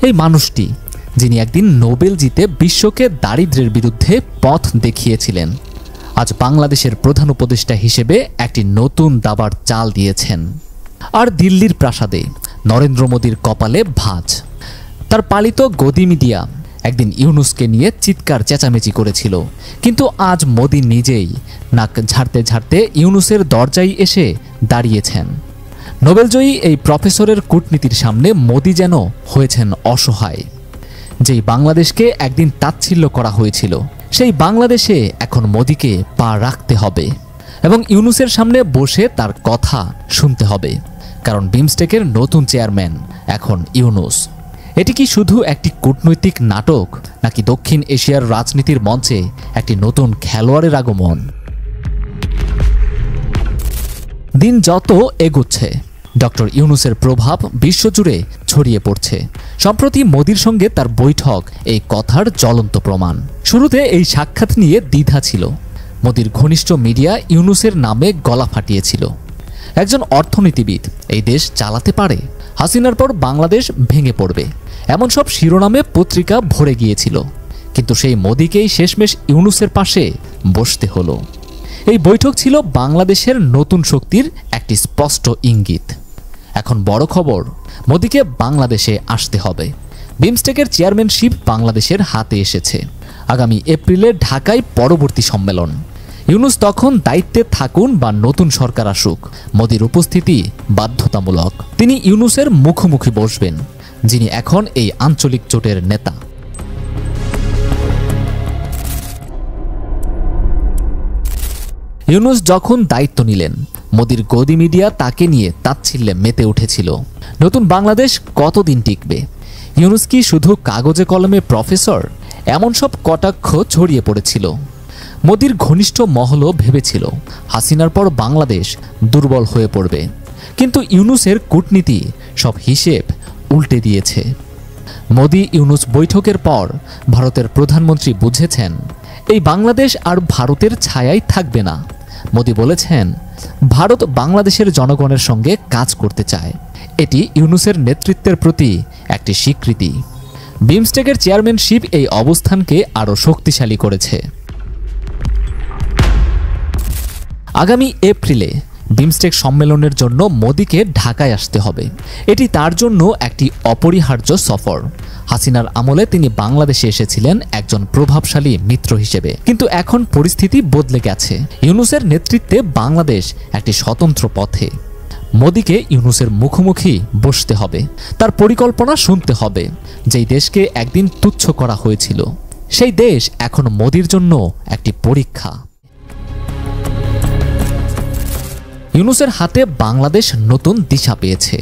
এই মানুষটি, যিনি একদিন নোবেল জিতে বিশ্বকে দারিদ্র্যের বিরুদ্ধে পথ দেখিয়েছিলেন, আজ বাংলাদেশের প্রধান উপদেষ্টা হিসেবে একটি নতুন দাবার চাল দিয়েছেন। আর দিল্লির প্রাসাদে নরেন্দ্র মোদীর কপালে ভাঁজ। তার পালিত গদি মিডিয়া একদিন ইউনূসকে নিয়ে চিৎকার চেঁচামেচি করেছিল, কিন্তু আজ মোদী নিজেই নাক ঝাড়তে ঝাড়তে ইউনূসের দরজায় এসে দাঁড়িয়েছেন। নোবেলজয়ী এই প্রফেসরের কূটনীতির সামনে মোদী যেন হয়েছেন অসহায়। যেই বাংলাদেশকে একদিন তাচ্ছিল্য করা হয়েছিল, সেই বাংলাদেশে এখন মোদীকে পা রাখতে হবে এবং ইউনূসের সামনে বসে তার কথা শুনতে হবে, কারণ বিমস্টেকের নতুন চেয়ারম্যান এখন ইউনূস। এটি কি শুধু একটি কূটনৈতিক নাটক, নাকি দক্ষিণ এশিয়ার রাজনীতির মঞ্চে একটি নতুন খেলোয়াড়ের আগমন? দিন যত এগোচ্ছে, ডক্টর ইউনূসের প্রভাব বিশ্বজুড়ে ছড়িয়ে পড়ছে। সম্প্রতি মোদির সঙ্গে তার বৈঠক এই কথার জ্বলন্ত প্রমাণ। শুরুতে এই সাক্ষাৎ নিয়ে দ্বিধা ছিল। মোদির ঘনিষ্ঠ মিডিয়া ইউনূসের নামে গলা ফাটিয়েছিল। একজন অর্থনীতিবিদ এই দেশ চালাতে পারে, হাসিনার পর বাংলাদেশ ভেঙে পড়বে, এমন সব শিরোনামে পত্রিকা ভরে গিয়েছিল। কিন্তু সেই মোদিকেই শেষমেশ ইউনূসের পাশে বসতে হলো। এই বৈঠক ছিল বাংলাদেশের নতুন শক্তির একটি স্পষ্ট ইঙ্গিত। এখন বড় খবর, মোদিকে বাংলাদেশে আসতে হবে। বিমস্টেকের চেয়ারম্যানশিপ বাংলাদেশের হাতে এসেছে। আগামী এপ্রিলে ঢাকায় পরবর্তী সম্মেলন। ইউনূস তখন দায়িত্বে থাকুন বা নতুন সরকার আসুক, মোদির উপস্থিতি বাধ্যতামূলক। তিনি ইউনূসের মুখোমুখি বসবেন, যিনি এখন এই আঞ্চলিক জোটের নেতা। ইউনূস যখন দায়িত্ব নিলেন, মোদির গদি মিডিয়া তাকে নিয়ে তাচ্ছিল্যে মেতে উঠেছিল। নতুন বাংলাদেশ কতদিন টিকবে? ইউনূস কি শুধু কাগজে কলমে প্রফেসর? এমন সব কটাক্ষ ছড়িয়ে পড়েছিল। মোদির ঘনিষ্ঠ মহলও ভেবেছিল হাসিনার পর বাংলাদেশ দুর্বল হয়ে পড়বে, কিন্তু ইউনূসের কূটনীতি সব হিসেব উল্টে দিয়েছে। মোদি ইউনূস বৈঠকের পর ভারতের প্রধানমন্ত্রী বুঝেছেন এই বাংলাদেশ আর ভারতের ছায়ায় থাকবে না। মোদি বলেছেন, ভারত বাংলাদেশের জনগণের সঙ্গে কাজ করতে চায়। এটি ইউনূসের নেতৃত্বের প্রতি একটি স্বীকৃতি। বিমস্টেকের চেয়ারম্যানশিপ এই অবস্থানকে আরও শক্তিশালী করেছে। আগামী এপ্রিলে বিমস্টেক সম্মেলনের জন্য মোদিকে ঢাকায় আসতে হবে। এটি তার জন্য একটি অপরিহার্য সফর। হাসিনার আমলে তিনি বাংলাদেশে এসেছিলেন একজন প্রভাবশালী মিত্র হিসেবে, কিন্তু এখন পরিস্থিতি বদলে গেছে। ইউনূসের নেতৃত্বে বাংলাদেশ একটি স্বতন্ত্র পথে। মোদিকে ইউনূসের মুখোমুখি বসতে হবে, তার পরিকল্পনা শুনতে হবে। যেই দেশকে একদিন তুচ্ছ করা হয়েছিল, সেই দেশ এখন মোদির জন্য একটি পরীক্ষা। ইউনূসের হাতে বাংলাদেশ নতুন দিশা পেয়েছে।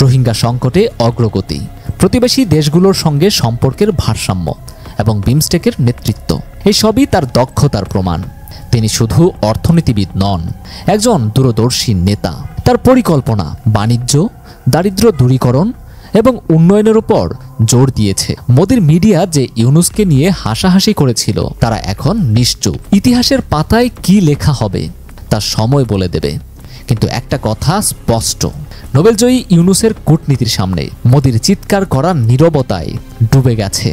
রোহিঙ্গা সংকটে অগ্রগতি, প্রতিবেশী দেশগুলোর সঙ্গে সম্পর্কের ভারসাম্য এবং বিমস্টেকের নেতৃত্ব, এই সবই তার দক্ষতার প্রমাণ। তিনি শুধু অর্থনীতিবিদ নন, একজন দূরদর্শী নেতা। তার পরিকল্পনা বাণিজ্য, দারিদ্র্য দূরীকরণ এবং উন্নয়নের উপর জোর দিয়েছে। মোদির মিডিয়া যে ইউনূসকে নিয়ে হাসাহাসি করেছিল, তারা এখন নিশ্চুপ। ইতিহাসের পাতায় কি লেখা হবে তা সময় বলে দেবে, কিন্তু একটা কথা স্পষ্ট, নোবেলজয়ী ইউনূসের কূটনীতির সামনে মোদির চিৎকার করা নীরবতায় ডুবে গেছে।